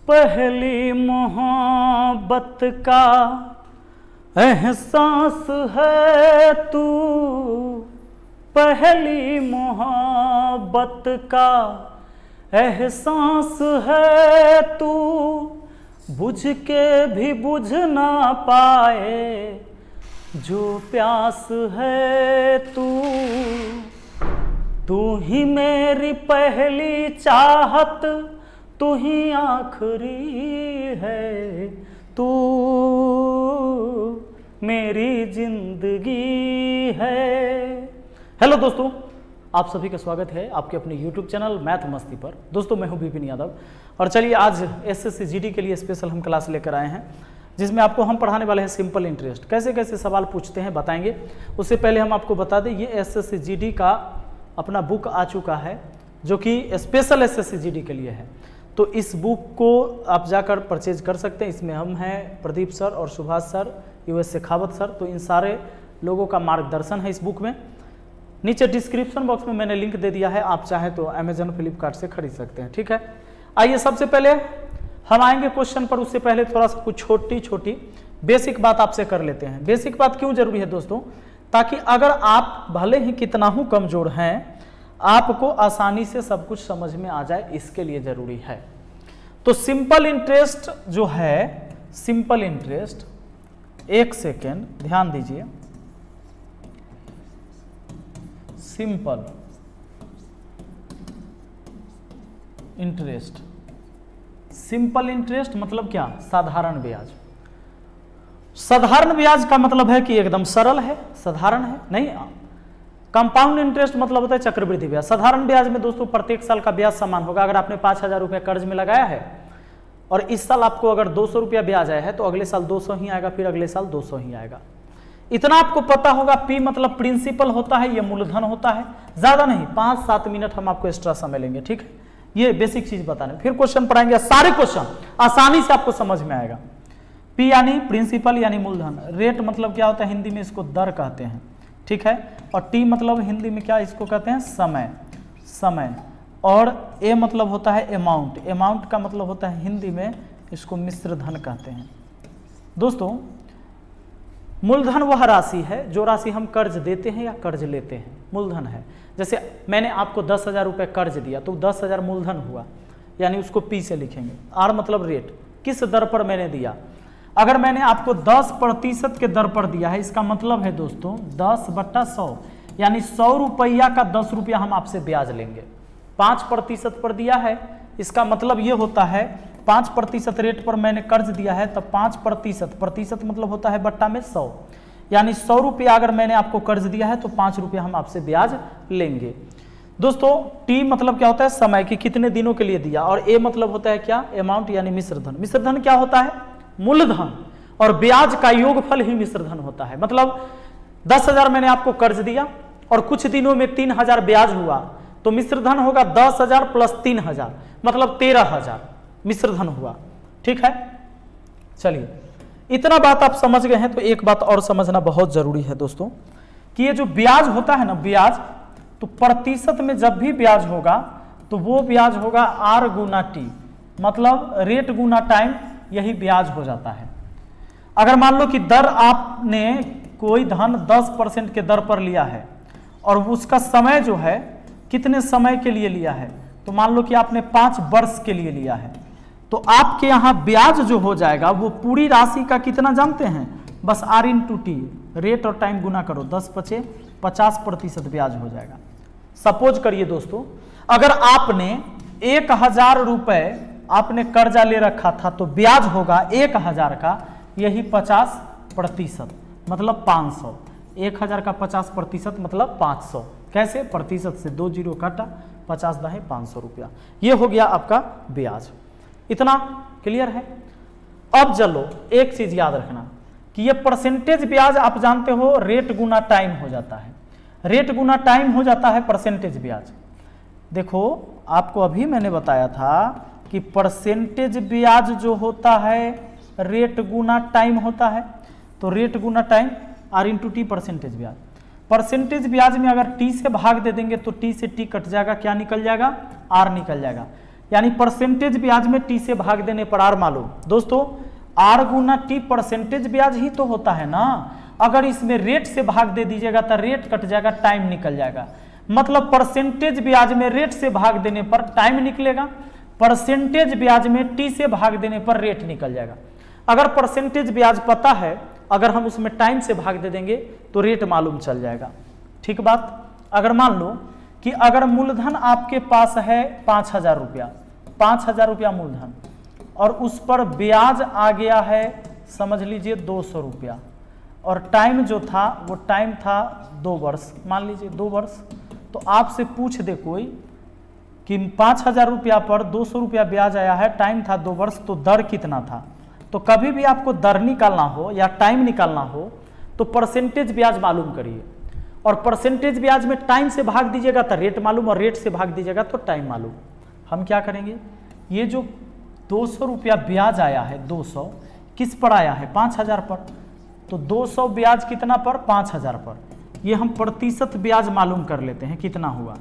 पहली मोहब्बत का एहसास है तू, पहली मोहब्बत का एहसास है तू, बुझ के भी बुझ ना पाए जो प्यास है तू। तू ही मेरी पहली चाहत, तू ही आखिरी है, तू मेरी जिंदगी है। हेलो दोस्तों, आप सभी का स्वागत है आपके अपने YouTube चैनल मैथ मस्ती पर। दोस्तों मैं हूं विपिन यादव और चलिए आज SSC GD के लिए स्पेशल हम क्लास लेकर आए हैं, जिसमें आपको हम पढ़ाने वाले हैं सिंपल इंटरेस्ट। कैसे कैसे सवाल पूछते हैं बताएंगे। उससे पहले हम आपको बता दें ये SSC GD का अपना बुक आ चुका है जो कि स्पेशल SSC GD के लिए है। तो इस बुक को आप जाकर परचेज कर सकते हैं। इसमें हम हैं प्रदीप सर और Subhash sir, US Shekhawat sir. तो इन सारे लोगों का मार्गदर्शन है इस बुक में। नीचे डिस्क्रिप्शन बॉक्स में मैंने लिंक दे दिया है, आप चाहें तो अमेजन फ्लिपकार्ट से खरीद सकते हैं। ठीक है, आइए सबसे पहले हम आएंगे क्वेश्चन पर। उससे पहले थोड़ा सा कुछ छोटी छोटी बेसिक बात आपसे कर लेते हैं। बेसिक बात क्यों जरूरी है दोस्तों? ताकि अगर आप भले ही कितना ही कमजोर हैं, आपको आसानी से सब कुछ समझ में आ जाए, इसके लिए जरूरी है। तो सिंपल इंटरेस्ट जो है, सिंपल इंटरेस्ट, एक सेकेंड ध्यान दीजिए। सिंपल इंटरेस्ट, सिंपल इंटरेस्ट मतलब क्या? साधारण ब्याज। साधारण ब्याज का मतलब है कि एकदम सरल है, साधारण है, नहीं। कंपाउंड इंटरेस्ट मतलब होता है चक्रवृद्धि ब्याज। साधारण ब्याज में दोस्तों प्रत्येक साल का ब्याज समान होगा। अगर आपने 5,000 रुपये कर्ज में लगाया है और इस साल आपको अगर 200 रुपया ब्याज आया है तो अगले साल 200 ही आएगा, फिर अगले साल 200 ही आएगा। इतना आपको पता होगा। P मतलब प्रिंसिपल होता है, ये मूलधन होता है। ज्यादा नहीं, 5-7 मिनट हम आपको एक्स्ट्रा समय लेंगे। ठीक है, ये बेसिक चीज बताने, फिर क्वेश्चन पढ़ाएंगे। सारे क्वेश्चन आसानी से आपको समझ में आएगा। P यानी प्रिंसिपल यानी मूलधन। रेट मतलब क्या होता है? हिंदी में इसको दर कहते हैं। ठीक है, और T मतलब हिंदी में क्या इसको कहते हैं? समय, समय। और A मतलब होता है अमाउंट। अमाउंट का मतलब होता है हिंदी में इसको मिश्र धन कहते हैं। दोस्तों मूलधन वह राशि है जो राशि हम कर्ज देते हैं या कर्ज लेते हैं, मूलधन है। जैसे मैंने आपको 10,000 रुपये कर्ज दिया तो 10,000 मूलधन हुआ, यानी उसको P से लिखेंगे। R मतलब रेट, किस दर पर मैंने दिया। अगर मैंने आपको 10% के दर पर दिया है, इसका मतलब है दोस्तों 10/100, यानी 100 रुपया का 10 रुपया हम आपसे ब्याज लेंगे। 5% पर दिया है, इसका मतलब ये होता है 5% रेट पर मैंने कर्ज दिया है, तब 5%, प्रतिशत मतलब होता है बट्टा में 100, यानी 100 रुपया अगर मैंने आपको कर्ज दिया है तो 5 रुपया हम आपसे ब्याज लेंगे। दोस्तों T मतलब क्या होता है? समय, की कितने दिनों के लिए दिया। और A मतलब होता है क्या? अमाउंट यानी मिश्रधन। मिश्रधन क्या होता है? मूलधन और ब्याज का योगफल ही मिश्रधन होता है। मतलब 10,000 मैंने आपको कर्ज दिया और कुछ दिनों में 3,000 ब्याज हुआ, तो मिश्रधन होगा 10,000 प्लस 3,000, मतलब 13,000 मिश्रधन हुआ। ठीक है, चलिए इतना बात आप समझ गए हैं। तो एक बात और समझना बहुत जरूरी है दोस्तों, कि ये जो ब्याज होता है ना, ब्याज, तो प्रतिशत में जब भी ब्याज होगा तो वो ब्याज होगा R गुना T, मतलब रेट गुना टाइम, यही ब्याज हो जाता है। अगर मान लो कि दर आपने कोई धन 10% के दर पर लिया है और उसका समय जो है कितने समय के लिए लिया है, तो मान लो कि आपने 5 वर्ष के लिए लिया है, तो आपके यहाँ ब्याज जो हो जाएगा वो पूरी राशि का कितना जानते हैं? बस R इंटू T, रेट और टाइम गुना करो, 10×5 50% ब्याज हो जाएगा। सपोज करिए दोस्तों, अगर आपने 1,000 रुपये आपने कर्जा ले रखा था तो ब्याज होगा 1,000 का, यही 50%, मतलब 500। 1,000 का 50% मतलब 500। कैसे? प्रतिशत से 2 जीरो काटा, 50 दाहे 500 रुपया। ये हो गया आपका ब्याज। इतना क्लियर है? अब चलो एक चीज याद रखना कि ये परसेंटेज ब्याज आप जानते हो रेट गुना टाइम हो जाता है। रेट गुना टाइम हो जाता है परसेंटेज ब्याज। देखो आपको अभी मैंने बताया था कि परसेंटेज ब्याज जो होता है रेट गुना टाइम होता है। तो रेट गुना time R into T percentage ब्याज। परसेंटेज ब्याज में अगर T से भाग दे देंगे तो T से T कट जाएगा, क्या निकल जाएगा? R निकल जाएगा। यानी परसेंटेज ब्याज में टी से भाग देने पर आर मालूम। दोस्तों आर गुना टी परसेंटेज ब्याज ही तो होता है ना। अगर इसमें रेट से भाग दे दीजिएगा तो रेट कट जाएगा, टाइम निकल जाएगा। मतलब परसेंटेज ब्याज में रेट से भाग देने पर टाइम निकलेगा, परसेंटेज ब्याज में टी से भाग देने पर रेट निकल जाएगा। अगर परसेंटेज ब्याज पता है, अगर हम उसमें टाइम से भाग दे देंगे तो रेट मालूम चल जाएगा। ठीक बात। अगर मान लो कि अगर मूलधन आपके पास है 5,000 रुपया, 5,000 रुपया मूलधन, और उस पर ब्याज आ गया है समझ लीजिए 200 रुपया, और टाइम जो था वो टाइम था 2 वर्ष, मान लीजिए 2 वर्ष। तो आपसे पूछ दे कोई कि 5,000 रुपया पर 200 रुपया ब्याज आया है, टाइम था 2 वर्ष, तो दर कितना था। तो कभी भी आपको दर निकालना हो या टाइम निकालना हो तो परसेंटेज ब्याज मालूम करिए, और परसेंटेज ब्याज में टाइम से भाग दीजिएगा तो रेट मालूम, और रेट से भाग दीजिएगा तो टाइम मालूम। हम क्या करेंगे, ये जो 200 रुपया ब्याज आया है, 200 किस पर आया है, 5,000 पर, तो 200 ब्याज कितना पर, 5,000 पर। ये हम प्रतिशत ब्याज मालूम कर लेते हैं कितना हुआ।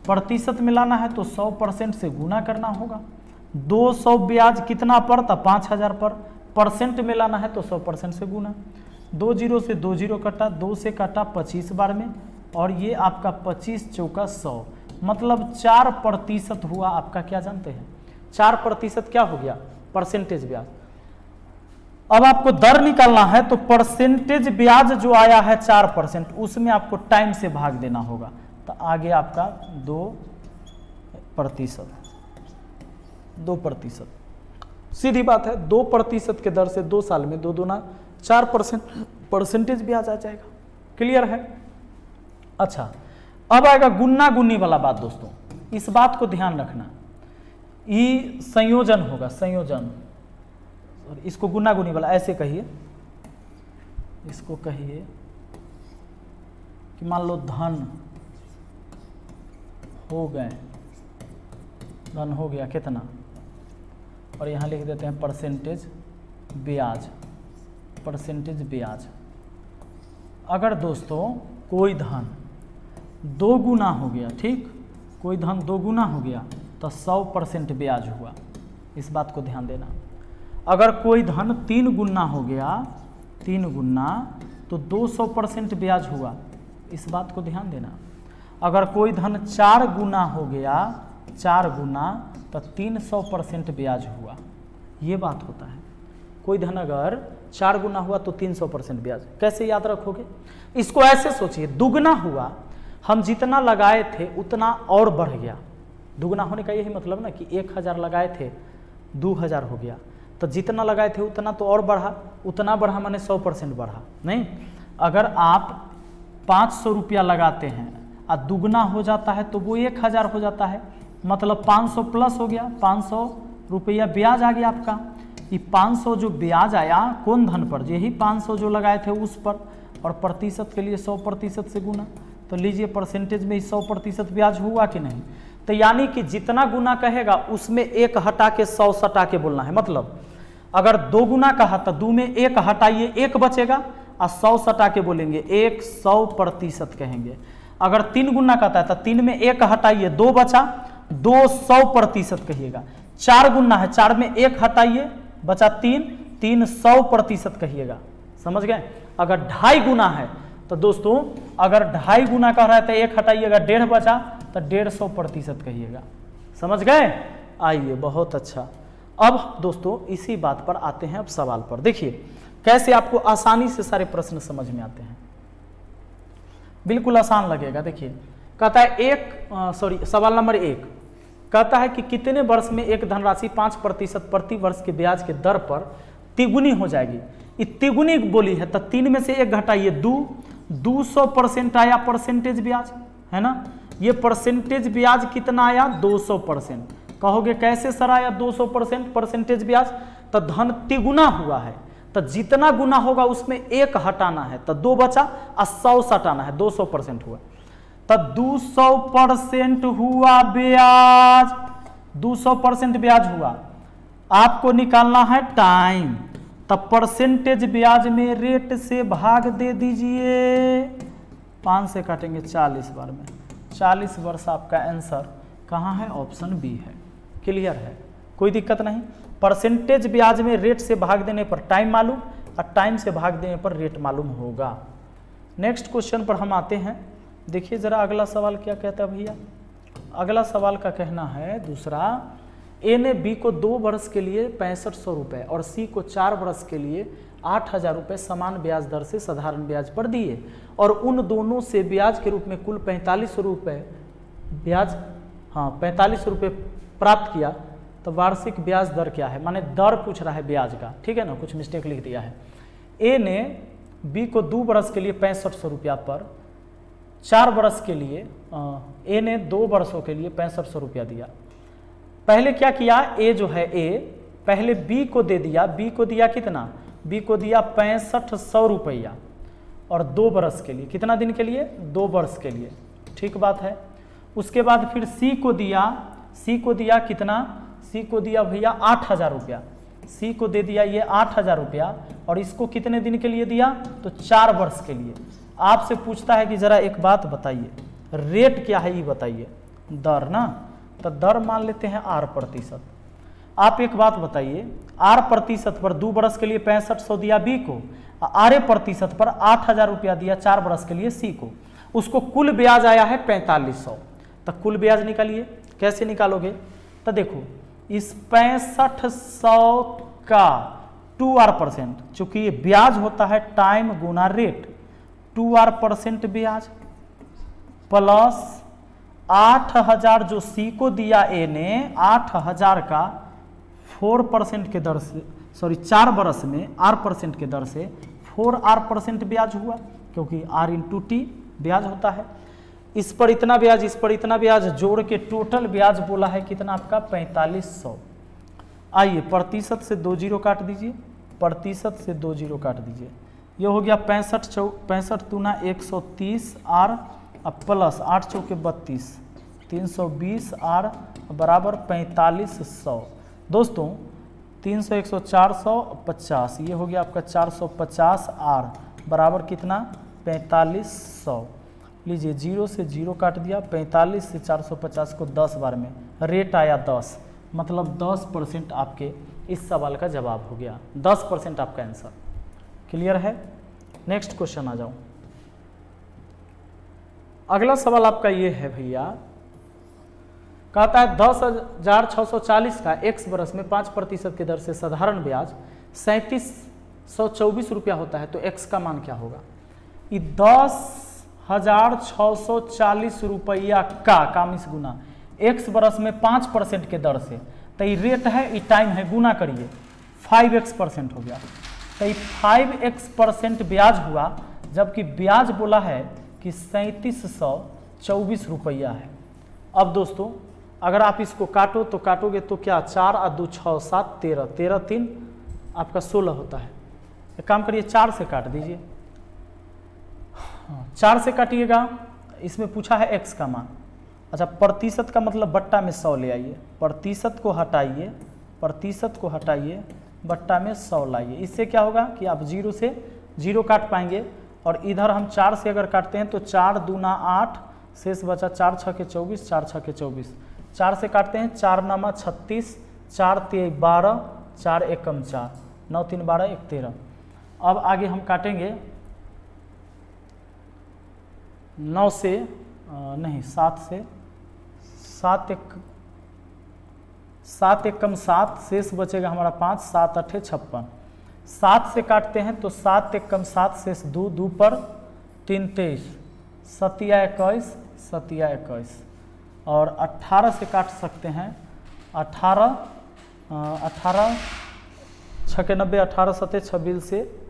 प्रतिशत मिलाना है तो 100% से गुना करना होगा। 200 ब्याज कितना पर था, 5,000 पर। परसेंट मिलाना है तो 100% से गुना। 2 जीरो से 2 जीरो कटा, 2 से काटा 25 बार में, और ये आपका 25 चौका 100, मतलब 4% हुआ आपका। क्या जानते हैं 4% क्या हो गया, परसेंटेज ब्याज। अब आपको दर निकालना है तो परसेंटेज ब्याज जो आया है 4%, उसमें आपको टाइम से भाग देना होगा, तो आगे आपका 2%। सीधी बात है, 2% के दर से 2 साल में 2 दूना 4% परसेंटेज ब्याज आ जाएगा। क्लियर है। अच्छा, अब आएगा गुन्ना गुन्नी वाला बात। दोस्तों इस बात को ध्यान रखना, ये संयोजन होगा, संयोजन। और इसको गुन्ना गुन्नी वाला ऐसे कहिए, इसको कहिए कि मान लो धन हो गए, धन हो गया कितना, और यहाँ लिख देते हैं परसेंटेज ब्याज, परसेंटेज ब्याज। अगर दोस्तों कोई धन 2 गुना हो गया, ठीक, कोई धन 2 गुना हो गया तो 100% ब्याज हुआ। इस बात को ध्यान देना। अगर कोई धन 3 गुना हो गया, 3 गुना, तो 200% ब्याज हुआ। इस बात को ध्यान देना। अगर कोई धन 4 गुना हो गया, 4 गुना, तो 300% ब्याज हुआ। ये बात होता है। कोई धन अगर 4 गुना हुआ तो 300% ब्याज। कैसे याद रखोगे, इसको ऐसे सोचिए, दुगना हुआ, हम जितना लगाए थे उतना और बढ़ गया। दुगना होने का यही मतलब ना कि 1,000 लगाए थे 2,000 हो गया, तो जितना लगाए थे उतना तो और बढ़ा, उतना बढ़ा माने 100% बढ़ा। नहीं, अगर आप 500 रुपया लगाते हैं और दुगना हो जाता है तो वो 1,000 हो जाता है, मतलब 500 प्लस हो गया, 500 रुपया ब्याज आ गया आपका। ये 500 जो ब्याज आया कौन धन पर, यही 500 जो लगाए थे उस पर, और प्रतिशत के लिए 100% से गुना। तो लीजिए परसेंटेज में 100% ब्याज हुआ कि नहीं। तो यानी कि जितना गुना कहेगा उसमें 1 हटा के 100 सटा के बोलना है। मतलब अगर 2 गुना कहा तो 2 में 1 हटाइए, 1 बचेगा, और 100 सटा के बोलेंगे 100% कहेंगे। अगर 3 गुना कहता है तो 3 में 1 हटाइए, 2 बचा, 200% कहिएगा। 4 गुना है, 4 में 1 हटाइए, बचा 3, 300% कहिएगा। समझ गए। अगर 2.5 गुना है तो दोस्तों, अगर 2.5 गुना कह रहा है तो 1 हटाइएगा, 1.5 बचा, तो 150% कहिएगा। समझ गए। आइए, बहुत अच्छा। अब दोस्तों इसी बात पर आते हैं अब सवाल पर। देखिए कैसे आपको आसानी से सारे प्रश्न समझ में आते हैं, बिल्कुल आसान लगेगा। देखिए कहता है सवाल नंबर 1 कहता है कि कितने वर्ष में एक धनराशि 5% प्रति वर्ष के ब्याज के दर पर तिगुनी हो जाएगी। ये तिगुनी बोली है तो 3 में से 1 घटाइए, 200% आया परसेंटेज ब्याज, है ना। ये परसेंटेज ब्याज कितना आया, 200%। कहोगे कैसे सर आया 200% परसेंटेज ब्याज, तो धन तिगुना हुआ है, तो जितना गुना होगा उसमें 1 हटाना है, तो 2 बचा, और 100 सटाना है, 200% हुआ। तो 200% हुआ ब्याज, 200% ब्याज हुआ। आपको निकालना है टाइम, तब परसेंटेज ब्याज में रेट से भाग दे दीजिए। 5 से काटेंगे 40 बार में, 40 वर्ष आपका आंसर कहाँ है, ऑप्शन बी है। क्लियर है, कोई दिक्कत नहीं। परसेंटेज ब्याज में रेट से भाग देने पर टाइम मालूम और टाइम से भाग देने पर रेट मालूम होगा। नेक्स्ट क्वेश्चन पर हम आते हैं। देखिए जरा अगला सवाल क्या कहता है भैया। अगला सवाल का कहना है दूसरा, ए ने बी को 2 वर्ष के लिए 6500 रुपये और सी को 4 वर्ष के लिए 8000 रुपये समान ब्याज दर से साधारण ब्याज पर दिए और उन दोनों से ब्याज के रूप में कुल 4500 रुपये ब्याज 4500 रुपये प्राप्त किया, तो वार्षिक ब्याज दर क्या है, माने दर पूछ रहा है ब्याज का, ठीक है ना, कुछ मिस्टेक लिख दिया है। ए ने बी को 2 वर्ष के लिए 6500 रुपया पर 4 वर्ष के लिए ए ने 2 वर्षों के लिए 6500 रुपया दिया। पहले क्या किया, ए जो है ए पहले बी को दे दिया, बी को दिया कितना, बी को दिया 6500 रुपया और 2 वर्ष के लिए, कितना दिन के लिए, 2 वर्ष के लिए, ठीक बात है। उसके बाद फिर सी को दिया, सी को दिया कितना, सी को दिया भैया 8000 रुपया, सी को दे दिया ये 8000 रुपया और इसको कितने दिन के लिए दिया, तो 4 वर्ष के लिए। आपसे पूछता है कि जरा एक बात बताइए, रेट क्या है ये बताइए, दर ना, तो दर मान लेते हैं R%। आप एक बात बताइए, R% पर 2 वर्ष के लिए 6500 दिया बी को, R% पर 8000 रुपया दिया 4 वर्ष के लिए सी को, उसको कुल ब्याज आया है 4500, तो कुल ब्याज निकालिए। कैसे निकालोगे, तो देखो इस 6500 का 2R%, चूंकि ये ब्याज होता है टाइम गुना रेट, 2R% ब्याज प्लस 8000 जो सी को दिया ए ने, 8000 का 4% के दर से, सॉरी 4 वर्ष में R% के दर से 4R% ब्याज हुआ, क्योंकि R इंटू टी ब्याज होता है। इस पर इतना ब्याज, इस पर इतना ब्याज जोड़ के टोटल ब्याज बोला है कितना आपका 4500। आइए प्रतिशत से 2 जीरो काट दीजिए, प्रतिशत से 2 जीरो काट दीजिए, ये हो गया 65 दूना 130 R प्लस 8 चौके 32, 320 R बराबर 4500। दोस्तों 300 100 450, ये हो गया आपका 450 R बराबर कितना 4500। लीजिए 0 से 0 काट दिया, 45 से 450 को 10 बार में, रेट आया 10, मतलब 10% आपके इस सवाल का जवाब हो गया, 10% आपका आंसर। क्लियर है। नेक्स्ट क्वेश्चन आ जाऊं। अगला सवाल आपका ये है भैया, कहता है 10,640 का x वर्ष में 5% की दर से साधारण ब्याज 3724 रुपया होता है, तो x का मान क्या होगा। ये 10,640 रुपया का मिस गुना x वर्ष में 5% के दर से, तो ये रेट है, ये टाइम है, गुना करिए 5x% हो गया, तो ये 5x% ब्याज हुआ, जबकि ब्याज बोला है कि 3724 रुपया है। अब दोस्तों अगर आप इसको काटो तो काटोगे तो क्या, 4 और 2 6 7 13, 13 3 आपका 16 होता है। एक काम करिए 4 से काट दीजिए, 4 से काटिएगा, इसमें पूछा है x का मान। अच्छा प्रतिशत का मतलब बट्टा में 100 ले आइए, प्रतिशत को हटाइए, प्रतिशत को हटाइए, बट्टा में 100 लाइए, इससे क्या होगा कि आप 0 से 0 काट पाएंगे, और इधर हम 4 से अगर काटते हैं तो 4 दूना 8, शेष बचा 4 6 के 24, 4 6 के 24, 4 से काटते हैं 4 नामा 36, 4 3 12, 4 एकम 4, 9 3 12 1 13। अब आगे हम काटेंगे 9 से नहीं 7 से, 7 एकम 7, शेष बचेगा हमारा 5, 7 8 56, 7 से काटते हैं तो 7 एकम 7, शेष 2, 2 पर 3 23, 7 21, 7 21, और 18 से काट सकते हैं 18 6 के 90, 18 7 26 से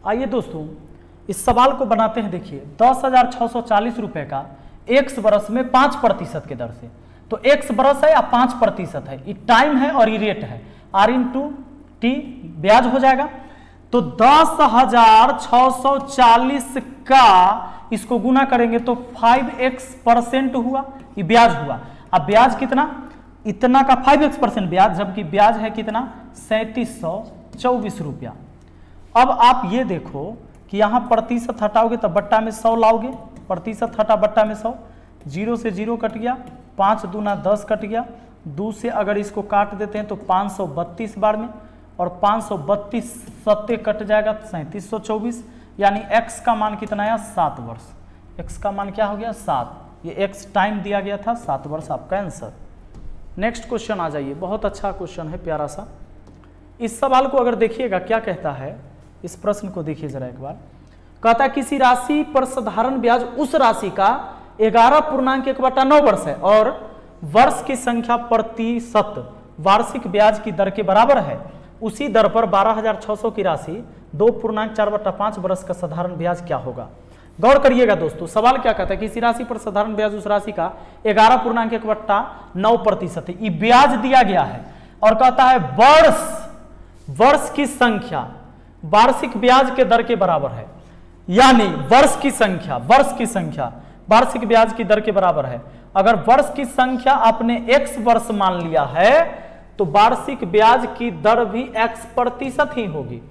आइए दोस्तों इस सवाल को बनाते हैं। देखिए 10,640 रुपए का x बरस में 5% के दर से, तो x बरस है या 5% है, ये टाइम है और ये रेट है, r इंटू टी ब्याज हो जाएगा। तो 10,640 का इसको गुना करेंगे तो 5x% हुआ, ये ब्याज हुआ। अब ब्याज कितना, इतना का 5x% ब्याज, जबकि ब्याज है कितना 3724 रुपया। अब आप ये देखो कि यहाँ प्रतिशत हटाओगे तो बट्टा में 100 लाओगे, प्रतिशत हटा बट्टा में 100, 0 से 0 कट गया, 5 दूना 10 कट गया, 2 से अगर इसको काट देते हैं तो 532 बार में, और 532 सत्ते कट जाएगा 3724, यानी x का मान कितना आया 7 वर्ष। x का मान क्या हो गया 7, ये x टाइम दिया गया था, 7 वर्ष आपका आंसर। नेक्स्ट क्वेश्चन आ जाइए, बहुत अच्छा क्वेश्चन है, प्यारा सा। इस सवाल को अगर देखिएगा क्या कहता है, इस प्रश्न को देखिए जरा एक बार। कहता है किसी राशि पर साधारण ब्याज उस राशि का 11.1/9 वर्ष है और वर्ष की संख्या प्रतिशत वार्षिक ब्याज की दर के बराबर है। उसी दर पर 12,600 की राशि 2.4/5 वर्ष का साधारण ब्याज क्या होगा। गौर करिएगा दोस्तों, सवाल क्या कहता है, किसी राशि पर साधारण ब्याज उस राशि का 11.1/9% है, ये ब्याज दिया गया है और कहता है वर्ष की संख्या वार्षिक ब्याज के दर के बराबर है, यानी वर्ष की संख्या वार्षिक ब्याज की दर के बराबर है। अगर वर्ष की संख्या आपने x वर्ष मान लिया है तो वार्षिक ब्याज की दर भी x% ही होगी।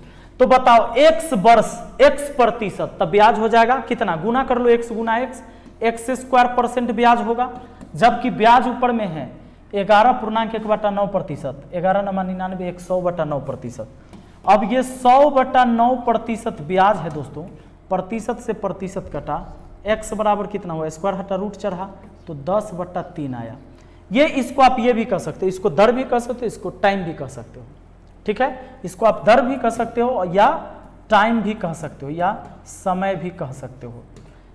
तो बताओ x वर्ष x%, तब ब्याज हो जाएगा कितना, गुना कर लो, x गुना x² ब्याज होगा, जबकि ब्याज ऊपर में है 11.1/9%, 11×99 100/9%। अब ये 100/9% ब्याज है दोस्तों, प्रतिशत से प्रतिशत कटा, x बराबर कितना हुआ, स्क्वायर हटा रूट चढ़ा तो 10/3 आया। ये इसको आप ये भी कह सकते हो, इसको दर भी कह सकते हो, इसको टाइम भी कह सकते हो, ठीक है। इसको आप दर भी कह सकते हो या टाइम भी कह सकते हो या समय भी कह सकते हो।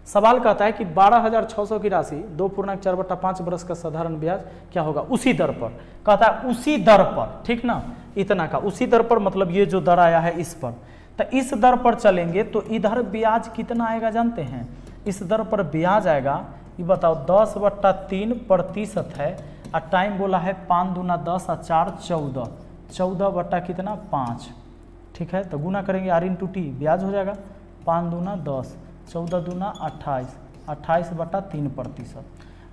सवाल कहता है कि 12,600 की राशि 2.4/5 वर्ष का साधारण ब्याज क्या होगा उसी दर पर। कहता है उसी दर पर, ठीक ना, इतना का उसी दर पर, मतलब ये जो दर आया है इस पर, तो इस दर पर चलेंगे तो इधर ब्याज कितना आएगा जानते हैं, इस दर पर ब्याज आएगा, ये बताओ 10/3% है और टाइम बोला है 5 दूना 10 और 4 14, 14 बट्टा कितना 5, ठीक है। तो गुना करेंगे r इंटू टी, ब्याज हो जाएगा 5 दूना 10, 14 दूना 28, 28/3%,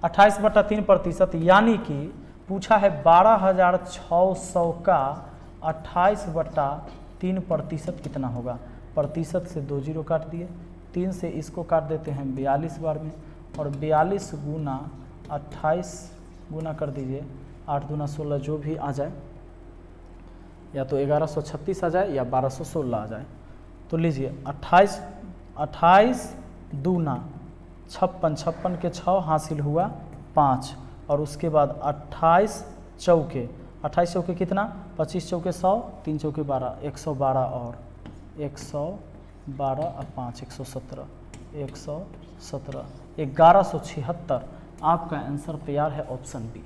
28/3%, यानी कि पूछा है 12,600 का 28/3% कितना होगा। प्रतिशत से 2 0 काट दिए, 3 से इसको काट देते हैं 42 बार में, और 42 गुना 28 गुना कर दीजिए 8 दूना 16, जो भी आ जाए, या तो 1136 आ जाए या 1216 आ जाए। तो लीजिए 28 दूना 56, 56 के 6 हासिल हुआ 5, और उसके बाद 28 चौके कितना, 25 चौके 100, 3 चौके 12, 112 और 112 और 5 117, 1176। आपका आंसर तैयार है, ऑप्शन बी।